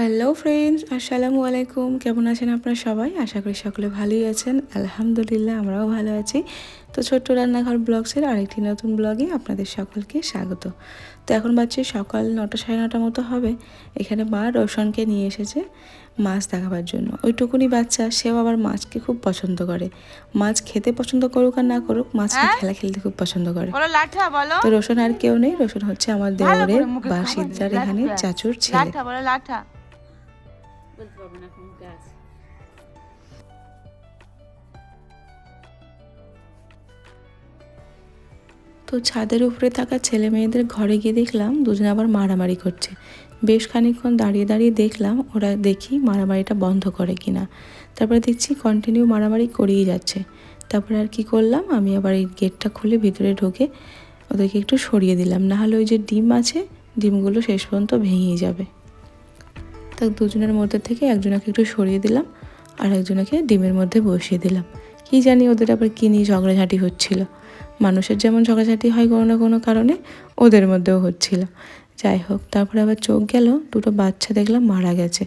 Hello friends, আসসালামু আলাইকুম। কেমন আছেন আপনারা সবাই? আশা করি সকলে ভালোই আছেন। আলহামদুলিল্লাহ আমরাও ভালো আছি। তো ছোট্ট রান্নাঘর ব্লগসের আরেকটি নতুন ব্লগে আপনাদের সকলকে স্বাগত। তো এখন বাজছে সকাল 9টা 9:30 মতো হবে। এখানে মা রোশনকে নিয়ে এসেছে মাছ দেখাবার জন্য। ওইটুকুনি বাচ্চা, সেও আবার মাছকে খুব পছন্দ করে। মাছ খেতে পছন্দ করুক আর না করুক, মাছকে খেলা খেলতে খুব পছন্দ করে। তো রোশন আর কেউ নেই, রোশন হচ্ছে আমার দেওরের বা সিদ্ধার এখানে চাচুর ছেলে। তো ছাদের উপরে থাকা ছেলে মেয়েদের ঘরে গিয়ে দেখলাম দুজনে আবার মারামারি করছে। বেশ খানিকক্ষণ দাঁড়িয়ে দাঁড়িয়ে দেখলাম ওরা দেখি মারামারিটা বন্ধ করে কিনা। তারপরে দেখছি কন্টিনিউ মারামারি করেই যাচ্ছে। তারপরে আর কি করলাম, আমি আবার এই গেটটা খুলে ভিতরে ঢুকে ওদেরকে একটু সরিয়ে দিলাম, না হলে ওই যে ডিম আছে, ডিমগুলো শেষ পর্যন্ত ভেঙেই যাবে। তো দুজনের মধ্যে থেকে একজনকে একটু সরিয়ে দিলাম আর একজনকে ডিমের মধ্যে বসিয়ে দিলাম। কি জানি ওদের আবার কী নিয়ে ঝগড়াঝাঁটি হচ্ছিল। মানুষের যেমন ঝগড়াঝাঁটি হয় কোনো না কোনো কারণে, ওদের মধ্যেও হচ্ছিল। যাই হোক, তারপরে আবার চোখ গেল, দুটো বাচ্চা দেখলাম মারা গেছে।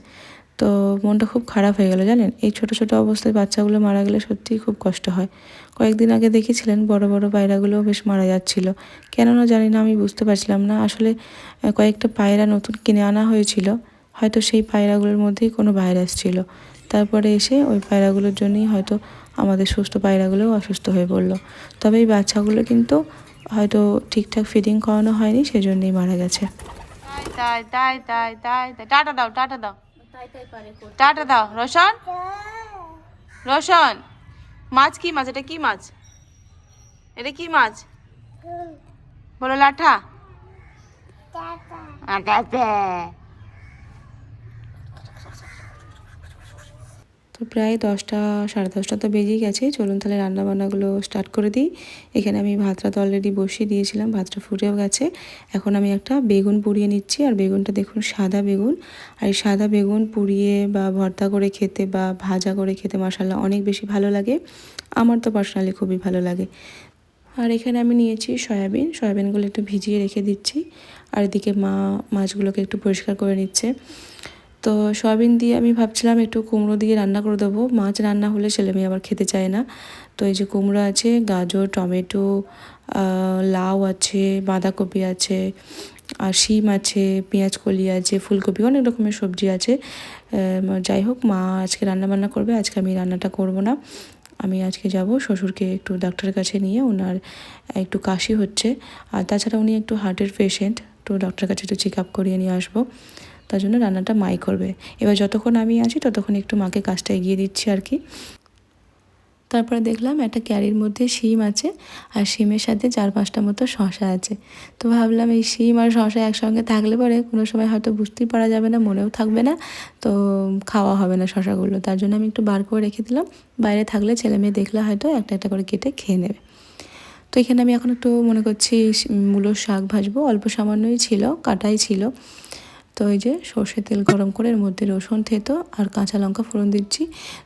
তো মনটা খুব খারাপ হয়ে গেল জানেন। এই ছোট ছোট অবস্থায় বাচ্চাগুলো মারা গেলে সত্যিই খুব কষ্ট হয়। কয়েকদিন আগে দেখেছিলেন বড় বড় পায়রাগুলোও বেশ মারা যাচ্ছিল। কেননা জানি না, আমি বুঝতে পারছিলাম না। আসলে কয়েকটা পায়রা নতুন কিনে আনা হয়েছিল, হয়তো সেই পায়রাগুলোর মধ্যেই কোনো ভাইরাস ছিল। তারপরে এসে ওই পায়রাগুলোর জন্যই হয়তো আমাদের সুস্থ পায়রাগুলোও অসুস্থ হয়ে পড়লো। তবে এই বাচ্চাগুলো কিন্তু হয়তো ঠিকঠাক ফিডিং করানো হয়নি, সেজন্যই মারা গেছে। টাটা দাও, টাটা দাও, টাটা দাও। রোশন, রোশন, মাছ কি মাছ? এটা কি মাছ? এটা কি মাছ বলো? লাঠা। তো প্রায় 10টা 10:30 তো বেজেই গেছে। চলুন তাহলে রান্নাবান্নাগুলো স্টার্ট করে দিই। এখানে আমি ভাতটা তো অলরেডি বসিয়ে দিয়েছিলাম, ভাতটা ফুটেও গেছে। এখন আমি একটা বেগুন পুড়িয়ে নিচ্ছি। আর বেগুনটা দেখুন সাদা বেগুন। আর এই সাদা বেগুন পুড়িয়ে বা ভর্তা করে খেতে বা ভাজা করে খেতে মাশাআল্লাহ অনেক বেশি ভালো লাগে। আমার তো পার্সোনালি খুবই ভালো লাগে। আর এখানে আমি নিয়েছি সয়াবিন, সয়াবিনগুলো একটু ভিজিয়ে রেখে দিচ্ছি। আর এদিকে মা মাছগুলোকে একটু পরিষ্কার করে নিচ্ছে। তো সয়াবিন দিয়ে আমি ভাবছিলাম একটু কুমড়ো দিয়ে রান্না করে দেবো। মাছ রান্না হলে ছেলেমেয়ে আবার খেতে চায় না। তো এই যে কুমড়ো আছে, গাজর, টমেটো, লাউ আছে, বাঁধাকপি আছে, আর শিম আছে, পেঁয়াজ কলি আছে, ফুলকপি, অনেক রকমের সবজি আছে। যাই হোক, মা আজকে রান্নাবান্না করবে, আজকে আমি রান্নাটা করব না। আমি আজকে যাব শ্বশুরকে একটু ডাক্তারের কাছে নিয়ে, ওনার একটু কাশি হচ্ছে। আর তাছাড়া উনি একটু হার্টের পেশেন্ট, তো ডক্টরের কাছে একটু চেক আপ করিয়ে নিয়ে আসবো। তার জন্য রান্নাটা মাই করবে। এবার যতক্ষণ আমি আছি ততক্ষণ একটু মাকে কাজটা এগিয়ে দিচ্ছি আর কি। তারপরে দেখলাম একটা ক্যারির মধ্যে শিম আছে, আর শিমের সাথে 4-5টা মতো শসা আছে। তো ভাবলাম এই শিম আর শসা একসঙ্গে থাকলে পরে কোনো সময় হয়তো বুঝতেই পারা যাবে না, মনেও থাকবে না, তো খাওয়া হবে না শসাগুলো। তার জন্য আমি একটু বার করে রেখে দিলাম। বাইরে থাকলে ছেলে মেয়ে দেখলে হয়তো একটা একটা করে কেটে খেয়ে নেবে। তো এখানে আমি এখন একটু মনে করছি মূলোর শাক ভাজবো। অল্প সামান্যই ছিল, কাটাই ছিল। তো এই যে সর্ষের তেল গরম করে এর মধ্যে রসুন থেতো আর কাঁচা লঙ্কা ফোড়ন দিচ্ছি।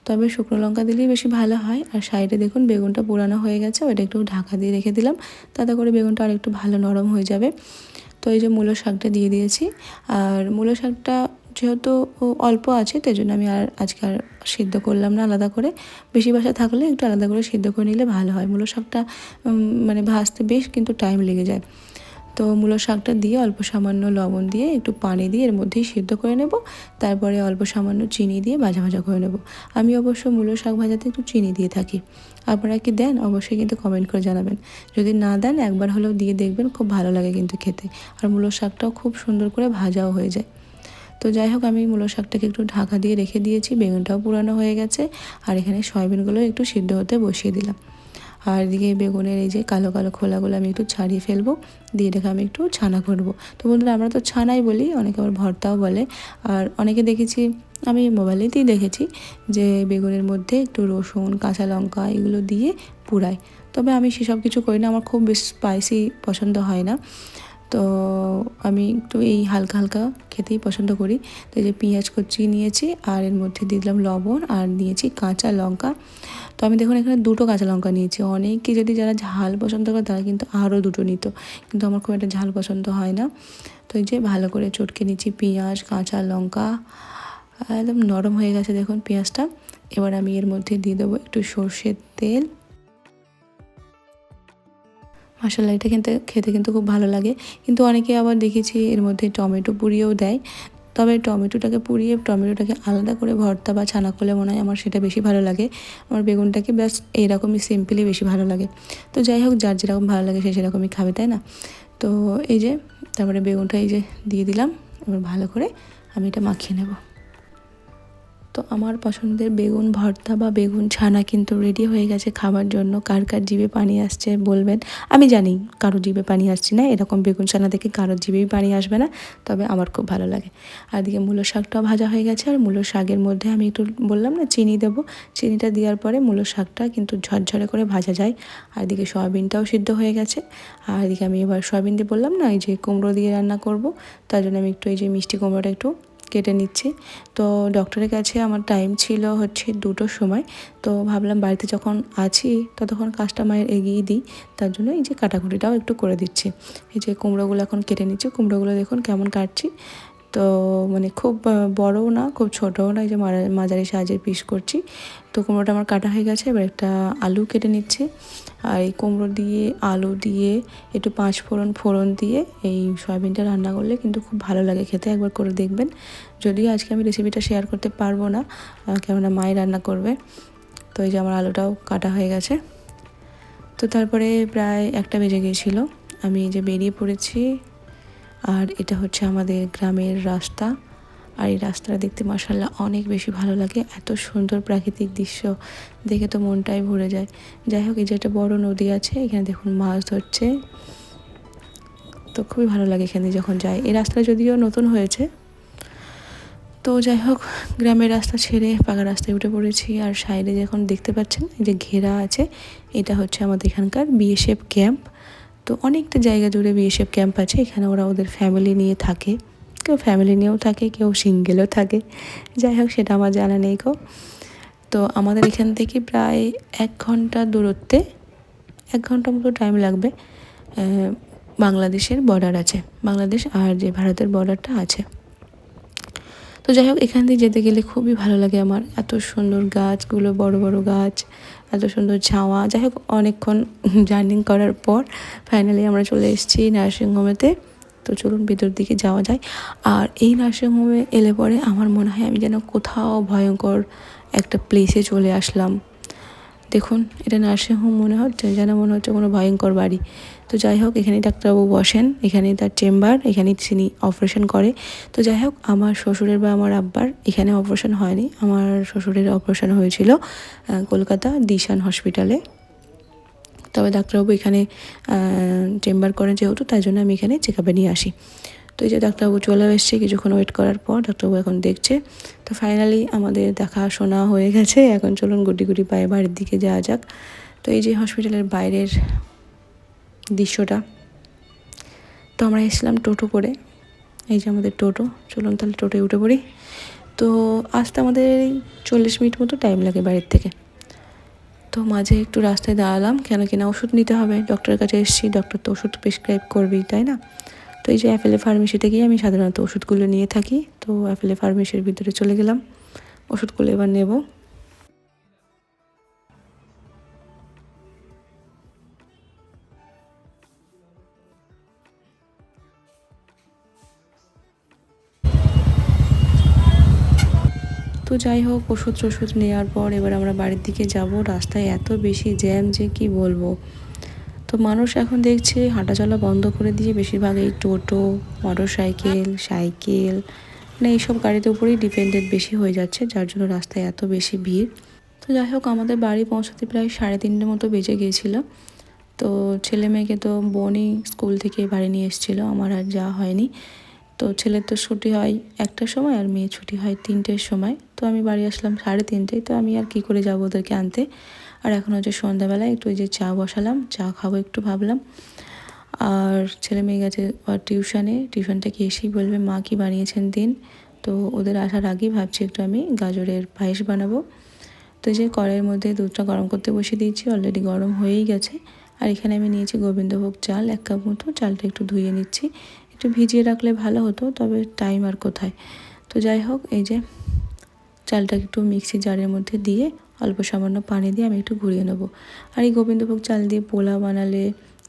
তবে শুকনো লঙ্কা দিলেই বেশি ভালো হয়। আর সাইডে দেখুন বেগুনটা পোড়ানো হয়ে গেছে, ওটা একটু ঢাকা দিয়ে রেখে দিলাম, তাতে করে বেগুনটা আর একটু ভালো নরম হয়ে যাবে। তো এই যে মূলো শাকটা দিয়ে দিয়েছি। আর মূলো শাকটা যেহেতু অল্প আছে, তাই জন্য আমি আজকে আর সিদ্ধ করলাম না আলাদা করে। বেশি বাসা থাকলে একটু আলাদা করে সিদ্ধ করে নিলে ভালো হয়। মূলো শাকটা মানে ভাজতে বেশ কিন্তু টাইম লেগে যায়। তো মূলো শাকটা দিয়ে অল্প সামান্য লবণ দিয়ে একটু পানি দিয়ে এর মধ্যেই সিদ্ধ করে নেব। তারপরে অল্প সামান্য চিনি দিয়ে ভাজা ভাজা করে নেব। আমি অবশ্য মূলো শাক ভাজাতে একটু চিনি দিয়ে থাকি। আপনারা কি দেন অবশ্যই কিন্তু কমেন্ট করে জানাবেন। যদি না দেন একবার হলেও দিয়ে দেখবেন, খুব ভালো লাগে কিন্তু খেতে। আর মূলো শাকটাও খুব সুন্দর করে ভাজাও হয়ে যায়। তো যাই হোক, আমি মূলো শাকটাকে একটু ঢাকা দিয়ে রেখে দিয়েছি, বেগুনটাও পুরানো হয়ে গেছে। আর এখানে সয়াবিনগুলো একটু সিদ্ধ হতে বসিয়ে দিলাম। আর এদিকে বেগুনের এই যে কালো কালো খোলাগুলো আমি একটু ছাড়িয়ে ফেলবো, দিয়ে এটাকে আমি একটু ছানা করবো। তো বন্ধুরা, আমরা তো ছানাই বলি, অনেকে আবার ভর্তাও বলে। আর অনেকে দেখেছি, আমি মোবাইলেতেই দেখেছি যে বেগুনের মধ্যে একটু রসুন, কাঁচা লঙ্কা এগুলো দিয়ে পুড়ায়। তবে আমি সেসব কিছু করি না, আমার খুব বেশ স্পাইসি পছন্দ হয় না। তো আমি একটু এই হালকা হালকা খেতেই পছন্দ করি। তো এই যে পেঁয়াজ কুচি নিয়েছি, আর এর মধ্যে দিয়ে দিলাম লবণ, আর নিয়েছি কাঁচা লঙ্কা। তো আমি দেখুন এখানে 2টো কাঁচা লঙ্কা নিয়েছি। অনেকে যদি যারা ঝাল পছন্দ করে তারা কিন্তু আরও 2টো নিত, কিন্তু আমার খুব একটা ঝাল পছন্দ হয় না। তো এই যে ভালো করে চটকে নিচ্ছি পেঁয়াজ, কাঁচা লঙ্কা একদম নরম হয়ে গেছে দেখুন পেঁয়াজটা। এবার আমি এর মধ্যে দিয়ে দেবো একটু সর্ষের তেল। মাশাআল্লাহ, এটা কিন্তু খেতে কিন্তু খুব ভালো লাগে। কিন্তু অনেকে আবার দেখেছি এর মধ্যে টমেটো পুড়িয়েও দেয়। তবে টমেটোটাকে পুড়িয়ে টমেটোটাকে আলাদা করে ভর্তা বা ছানা করলে মনে হয় আমার সেটা বেশি ভালো লাগে। আমার বেগুনটাকে ব্যাস এইরকমই সিম্পলি বেশি ভালো লাগে। তো যাই হোক, যার যেরকম ভালো লাগে সে সেরকমই খাবে, তাই না? তো এই যে তারপরে বেগুনটা এই যে দিয়ে দিলাম। এবার ভালো করে আমি এটা মাখিয়ে নেব। তো আমার পছন্দের বেগুন ভর্তা বা বেগুন ছানা কিন্তু রেডি হয়ে গেছে খাবার জন্য। কার কার জিভে পানি আসছে বলবেন। আমি জানি কারো জিভে পানি আসছে না, এরকম বেগুন ছানা দেখে কারোর জিভেই পানি আসবে না, তবে আমার খুব ভালো লাগে। আর এদিকে মূলো শাকটাও ভাজা হয়ে গেছে। আর মূলো শাকের মধ্যে আমি একটু বললাম না চিনি দেবো, চিনিটা দেওয়ার পরে মূলো শাকটা কিন্তু ঝরঝরে করে ভাজা যায়। আর এদিকে সয়াবিনটাও সিদ্ধ হয়ে গেছে। আর এদিকে আমি এবার সয়াবিন দিয়ে বললাম না এই যে কুমড়ো দিয়ে রান্না করব, তার জন্য আমি একটু এই যে মিষ্টি কুমড়োটা একটু কেটে নিচ্ছি। তো ডক্টরের কাছে আমার টাইম ছিল হচ্ছে 2টোর সময়। তো ভাবলাম বাড়িতে যখন আছি ততক্ষণ কাজটা মায়ের এগিয়ে দিই, তার জন্য এই যে কাটাকুটিটাও একটু করে দিচ্ছি। এই যে কুমড়োগুলো এখন কেটে নিচ্ছি। কুমড়োগুলো দেখুন কেমন কাটছি। তো মানে খুব বড়ও না খুব ছোটও না, এই যে মাঝারি সাইজের পিস করছি। তো কুমড়োটা আমার কাটা হয়ে গেছে। এবার একটা আলু কেটে নিচ্ছি। আর এই কুমড়ো দিয়ে আলু দিয়ে একটু 5 ফোড়ন দিয়ে এই সয়াবিনটা রান্না করলে কিন্তু খুব ভালো লাগে খেতে, একবার করে দেখবেন। যদিও আজকে আমি রেসিপিটা শেয়ার করতে পারবো না, কেননা মাই রান্না করবে। তো এই যে আমার আলুটাও কাটা হয়ে গেছে। তো তারপরে প্রায় 1টা বেজে গিয়েছিলো, আমি এই যে বেরিয়ে পড়েছি। আর এটা হচ্ছে আমাদের গ্রামের রাস্তা। আর এই রাস্তাটা দেখতে মাশাআল্লাহ অনেক বেশি ভালো লাগে। এত সুন্দর প্রাকৃতিক দৃশ্য দেখে তো মনটাই ভরে যায়। যাই হোক, এই যে একটা বড় নদী আছে, এখানে দেখুন মাছ ধরছে। তো খুবই ভালো লাগে এখানে যখন যাই। এই রাস্তাটা যদিও নতুন হয়েছে। তো যাই হোক, গ্রামের রাস্তা ছেড়ে পাকা রাস্তায় উঠে পড়েছি। আর সাইডে যখন দেখতে পাচ্ছেন এই যে ঘেরা আছে, এটা হচ্ছে আমাদের এখানকার বিএসএফ ক্যাম্প। তো অনেকটা জায়গা জুড়ে বিএসএফ ক্যাম্প আছে। এখানে ওরা ওদের ফ্যামিলি নিয়ে থাকে, কেউ ফ্যামিলি নিয়েও থাকে, কেউ সিঙ্গেলও থাকে। যাই হোক, সেটা আমার জানা নেই গো। তো আমাদের এখান থেকে প্রায় 1 ঘন্টা দূরত্বে, 1 ঘন্টা মতো টাইম লাগবে। বাংলাদেশের বর্ডার আছে, বাংলাদেশ আর যে ভারতের বর্ডারটা আছে। তো যাই হোক, এখান দিয়ে যেতে গেলে খুবই ভালো লাগে আমার। এত সুন্দর গাছগুলো, বড় বড় গাছ, এত সুন্দর ছাওয়া। যাই হোক, অনেকক্ষণ জার্নি করার পর ফাইনালি আমরা চলে এসেছি নার্সিংহোমেতে। তো চলুন ভিতর দিকে যাওয়া যায়। আর এই নার্সিংহোমে এলে পরে আমার মনে হয় আমি যেন কোথাও ভয়ঙ্কর একটা প্লেসে চলে আসলাম। দেখুন, এটা নার্সিংহোম মনে হচ্ছে, যেন মনে হচ্ছে কোনো ভয়ঙ্কর বাড়ি। তো যাই হোক, এখানেই ডাক্তারবাবু বসেন, এখানেই তার চেম্বার, এখানেই তিনি অপারেশন করে। তো যাই হোক, আমার শ্বশুরের বা আমার আব্বার এখানে অপারেশন হয়নি। আমার শ্বশুরের অপারেশন হয়েছিল কলকাতা দিশান হসপিটালে। তবে ডাক্তারবাবু এখানে চেম্বার করেন যেহেতু, তাই জন্য আমি এখানে চেক আপে নিয়ে আসি। তো এই যে ডাক্তারবাবু চলে এসছে, কিছুক্ষণ ওয়েট করার পর ডাক্তারবাবু এখন দেখছে। তো ফাইনালি আমাদের দেখাশোনা হয়ে গেছে। এখন চলুন গুটি গুটি পায়ে বাড়ির দিকে যাওয়া যাক। তো এই যে হসপিটালের বাইরের দৃশ্যটা। তো আমরা এসেছিলাম টোটো করে, এই যে আমাদের টোটো। চলুন তাহলে টোটোয় উঠে পড়ি। তো আসতে আমাদের 40 মিনিট মতো টাইম লাগে বাড়ির থেকে। তো মাঝে একটু রাস্তায় দাঁড়ালাম, কেন কিনা ওষুধ নিতে হবে। ডক্টরের কাছে এসেছি, ডক্টর তো ওষুধ প্রেসক্রাইব করবেই, তাই না? তো এই যে অ্যাপেলে ফার্মেসিতে গিয়ে আমি সাধারণত ওষুধগুলো নিয়ে থাকি। তো অ্যাপেলে ফার্মেসির ভিতরে চলে গেলাম, ওষুধগুলো এবার নেব। তো যাই হোক, ওষুধ নেওয়ার পর এবার আমরা বাড়ির দিকে যাব। রাস্তায় এত বেশি জ্যাম যে কি বলবো। তো মানুষ এখন দেখছে হাঁটা চলা বন্ধ করে দিয়ে বেশিরভাগ এই টোটো, মোটর সাইকেল মানে এইসব গাড়িতে উপরেই ডিপেন্ডেন্ট বেশি হয়ে যাচ্ছে, যার জন্য রাস্তায় এত বেশি ভিড়। তো যাই হোক, আমাদের বাড়ি পৌঁছাতে প্রায় 3:30 মতো বেজে গিয়েছিল। তো ছেলে মেয়েকে তো বোনই স্কুল থেকে বাড়ি নিয়ে এসেছিলো, আমার আর যাওয়া হয়নি। তো ছেলের তো ছুটি হয় 1টার সময় আর মেয়ে ছুটি হয় 3টের সময়। তো আমি বাড়ি আসলাম 3:30টায়। তো আমি আর কি করে যাবো ওদেরকে আনতে। আর এখন হচ্ছে সন্ধ্যাবেলায় একটু ওই যে চা বসালাম, চা খাবো একটু ভাবলাম। আর ছেলে মেয়ে গেছে টিউশন থেকে এসেই বলবে মা কি বানিয়েছেন দিন। তো ওদের আসার আগেই ভাবছি একটু আমি গাজরের পায়েস বানাবো। তো যে কড়াইয়ের মধ্যে দুধটা গরম করতে বসিয়ে দিয়েছি, অলরেডি গরম হয়েই গেছে। আর এখানে আমি নিয়েছি গোবিন্দভোগ চাল 1 কাপ মতো। চালটা একটু ধুয়ে নিচ্ছি, একটু ভিজিয়ে রাখলে ভালো হতো, তবে টাইম আর কোথায়। তো যাই হোক, এই যে চালটাকে একটু মিক্সি জারের মধ্যে দিয়ে অল্প সামান্য পানি দিয়ে আমি একটু ঘুরিয়ে নেবো। আর এই গোবিন্দভোগ চাল দিয়ে পোলাও বানালে,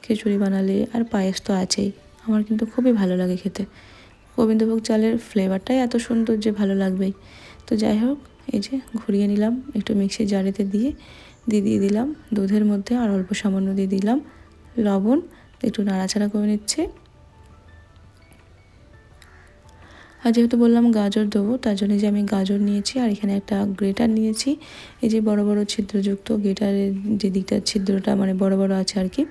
খিচুড়ি বানালে আর পায়েস তো আছেই, আমার কিন্তু খুবই ভালো লাগে খেতে। গোবিন্দভোগ চালের ফ্লেভারটাই এত সুন্দর যে ভালো লাগবেই। তো যাই হোক, এই যে ঘুরিয়ে নিলাম, একটু মিক্সি জারেতে দিয়ে দিলাম দুধের মধ্যে, আর অল্প সামান্য দিয়ে দিলাম লবণ, একটু নাড়াচাড়া করে নিচ্ছে। আর যেহেতু বললাম গাজর দেবো, তার জন্য যে আমি গাজর নিয়েছি আর এখানে একটা গ্রেটার নিয়েছি। এই যে বড় বড় ছিদ্রযুক্ত গ্রেটারের যে দিকটা ছিদ্রটা মানে বড় বড় আছে আর কি,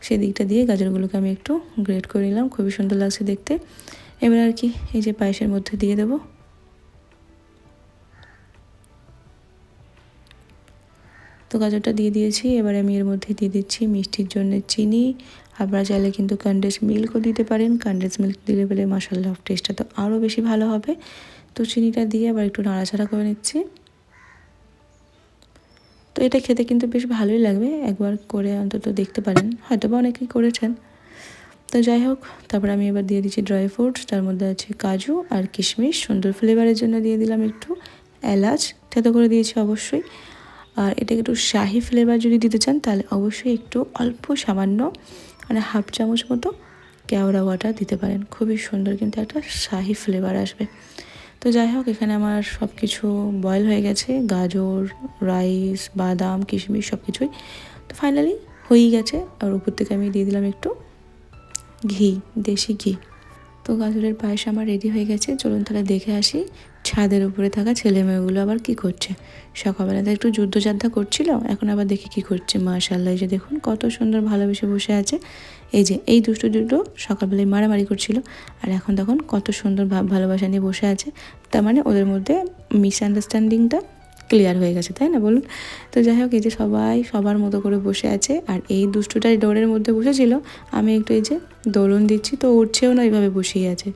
সেই দিকটা দিয়ে গাজরগুলোকে আমি একটু গ্রেট করে নিলাম, খুবই সুন্দর লাগছে দেখতে। এবার আর কি এই যে পায়েসের মধ্যে দিয়ে দেবো। তো গাজরটা দিয়ে দিয়েছি, এবার আমি এর মধ্যে দিয়ে দিচ্ছি মিষ্টির জন্য চিনি। আপনারা চাইলে কিন্তু কনডেন্স মিল্কও দিতে পারেন, কনডেন্স মিল্ক দিলে বলে মাশাআল্লাহ টেস্টটা তো আরও বেশি ভালো হবে। তো চিনিটা দিয়ে আবার একটু নাড়াচাড়া করে নিচ্ছি। তো এটা খেতে কিন্তু বেশ ভালোই লাগবে, একবার করে অন্তত দেখতে পারেন, হয়তো বা অনেকেই করেছেন। তো যাই হোক, তারপর আমি এবার দিয়ে দিচ্ছি ড্রাই ফ্রুটস, তার মধ্যে আছে কাজু আর কিশমিশ, সুন্দর ফ্লেভারের জন্য দিয়ে দিলাম একটু এলাচ থেতো করে দিয়েছি অবশ্যই। আর এটাকে একটু শাহি ফ্লেভার যদি দিতে চান তাহলে অবশ্যই একটু অল্প সামান্য মানে হাফ চামচ মতো কেওড়া ওয়াটার দিতে পারেন, খুবই সুন্দর কিন্তু একটা শাহি ফ্লেভার আসবে। তো যাই হোক, এখানে আমার সব কিছু বয়েল হয়ে গেছে, গাজর, রাইস, বাদাম, কিশমিশ সব কিছুই। তো ফাইনালি হয়েই গেছে। আর উপর থেকে আমি দিয়ে দিলাম একটু ঘি, দেশি ঘি। তো গাজরের পায়েস আমার রেডি হয়ে গেছে। চলুন তাহলে দেখে আসি ছাদের উপরে থাকা ছেলে মেয়েগুলো আবার কি করছে। সকালবেলাতে একটু যুদ্ধযাত্রা করছিল, এখন আবার দেখি কি করছে। মাশাআল্লাহ, এই যে দেখুন কত সুন্দর ভালোবেসে বসে আছে। এই যে এই দুটো সকালবেলায় মারামারি করছিল, আর এখন দেখুন কত সুন্দর ভাব ভালোবাসা নিয়ে বসে আছে। তার মানে ওদের মধ্যে মিসআন্ডারস্ট্যান্ডিংটা ক্লিয়ার হয়ে গেছে, তাই না বলুন? তো যাই হোক, এই যে সবাই সবার মতো করে বসে আছে। আর এই দুষ্টুটাই ডোরের মধ্যে বসেছিল, আমি একটু এই যে দোলন দিচ্ছি, তো উঠছেও না, এইভাবে বসেই আছে।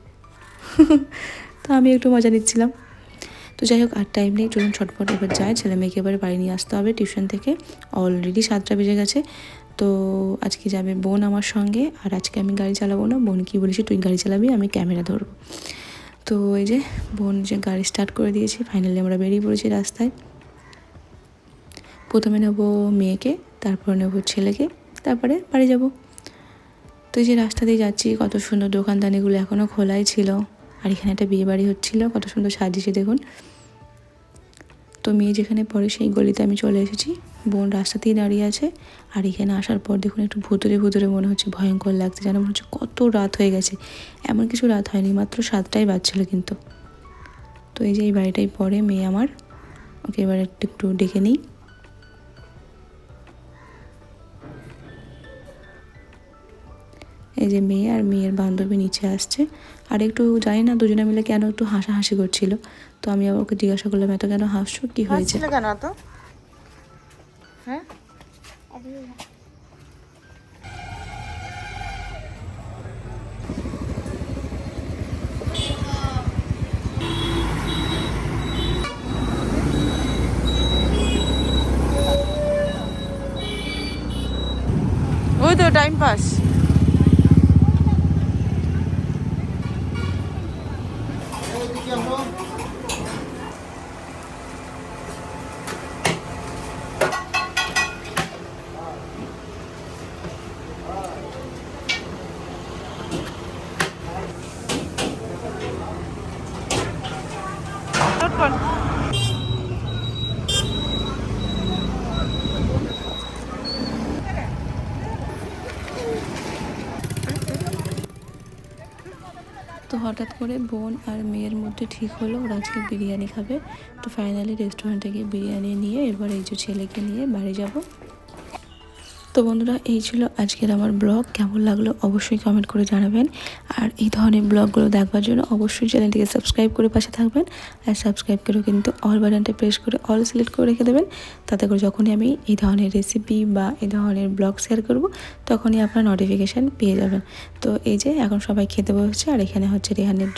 তো আমি একটু মজা নিচ্ছিলাম। তো যাই হোক, আর টাইম নেই, চলুন ছটফট এবার যায়, ছেলে মেয়েকে এবারে বাড়ি নিয়ে আসতে হবে টিউশন থেকে। অলরেডি 7টা বেজে গেছে। তো আজকে যাবে বোন আমার সঙ্গে, আর আজকে আমি গাড়ি চালাবো না। বোন কি বলেছি, তুই গাড়ি চালাবি, আমি ক্যামেরা ধরবো। তো এই যে বোন যে গাড়ি স্টার্ট করে দিয়েছি, ফাইনালি আমরা বেরিয়ে পড়েছি রাস্তায়। প্রথমে নেব মেয়েকে, তারপর নেব ছেলেকে, তারপরে বাড়ি যাব। তো এই যে রাস্তা দিয়ে যাচ্ছি, কত সুন্দর দোকানদানিগুলো এখনও খোলাই ছিল। আর এখানে একটা বিয়ে বাড়ি হচ্ছিলো, কত সুন্দর সাজিয়েছে দেখুন। তো মেয়ে যেখানে পড়ে সেই গলিতে আমি চলে এসেছি। বোন রাস্তাতেই দাঁড়িয়ে আছে। আর এখানে আসার পর দেখুন একটু ভুতুরে ভুতুরে মনে হচ্ছে, ভয়ঙ্কর লাগছে, যেন মনে হচ্ছে কত রাত হয়ে গেছে। এমন কিছু রাত হয়নি, মাত্র 7টাই বাজছিল কিন্তু। তো এই যে এই বাড়িটাই পড়ে মেয়ে আমার, ওকে এবার একটু ডেকে নিই। এই যে মেয়ে আর মেয়ের বান্ধবী নিচে আসছে। আর একটু জানি না দুজনে মিলে কেন একটু হাসাহাসি করছিল। তো আমি আবার ওকে জিজ্ঞাসা করলাম, এত কেন হাসছো, কি হয়েছে? কেন তো? হ্যাঁ, ওই তো টাইম পাস। তো হঠাৎ করে বোন আর মেয়ের মধ্যে ঠিক হলো ওরা আজকে বিরিয়ানি খাবে। তো ফাইনালি রেস্টুরেন্টে গিয়ে বিরিয়ানি নিয়ে এবার এই যে ছেলেকে নিয়ে বাড়ি যাব। তো বন্ধুরা, এই ছিল আজকের আমার ব্লগ। কেমন লাগলো অবশ্যই কমেন্ট করে জানাবেন। আর এই ধরনের ব্লগগুলো দেখবার জন্য অবশ্যই চ্যানেলটিকে সাবস্ক্রাইব করে পাশে থাকবেন। আর সাবস্ক্রাইব করেও কিন্তু অল বাটনটা প্রেস করে অল সিলেক্ট করে রেখে দেবেন। তাতে করে যখনই আমি এই ধরনের রেসিপি বা এই ধরনের ব্লগ শেয়ার করব, তখনই আপনার নোটিফিকেশান পেয়ে যাবেন। তো এই যে এখন সবাই খেতে বসছে, আর এখানে হচ্ছে রেহানের